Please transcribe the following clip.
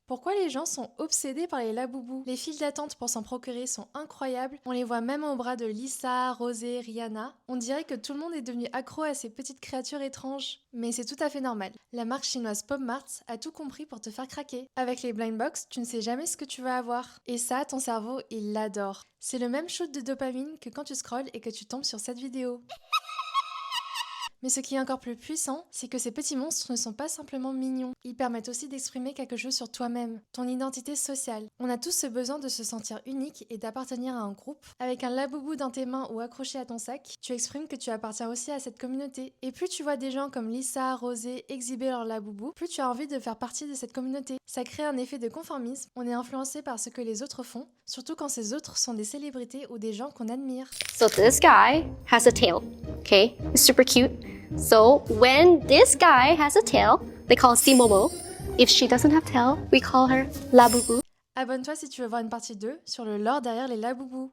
Pourquoi les gens sont obsédés par les laboubous? Les files d'attente pour s'en procurer sont incroyables, on les voit même au bras de Lisa, Rosé, Rihanna. On dirait que tout le monde est devenu accro à ces petites créatures étranges. Mais c'est tout à fait normal. La marque chinoise Pop Mart a tout compris pour te faire craquer. Avec les blind box, tu ne sais jamais ce que tu vas avoir. Et ça, ton cerveau, il l'adore. C'est le même shoot de dopamine que quand tu scrolles et que tu tombes sur cette vidéo. Mais ce qui est encore plus puissant, c'est que ces petits monstres ne sont pas simplement mignons. Ils permettent aussi d'exprimer quelque chose sur toi-même, ton identité sociale. On a tous ce besoin de se sentir unique et d'appartenir à un groupe. Avec un laboubou dans tes mains ou accroché à ton sac, tu exprimes que tu appartiens aussi à cette communauté. Et plus tu vois des gens comme Lisa, Rosé exhiber leur laboubou, plus tu as envie de faire partie de cette communauté. Ça crée un effet de conformisme, on est influencé par ce que les autres font, surtout quand ces autres sont des célébrités ou des gens qu'on admire. So this guy has a tail, okay? It's super cute. So when this guy has a tail, they call Simomo. If she doesn't have tail, we call her Labubu. Abonne-toi si tu veux voir une partie 2 sur le lore derrière les laboubous.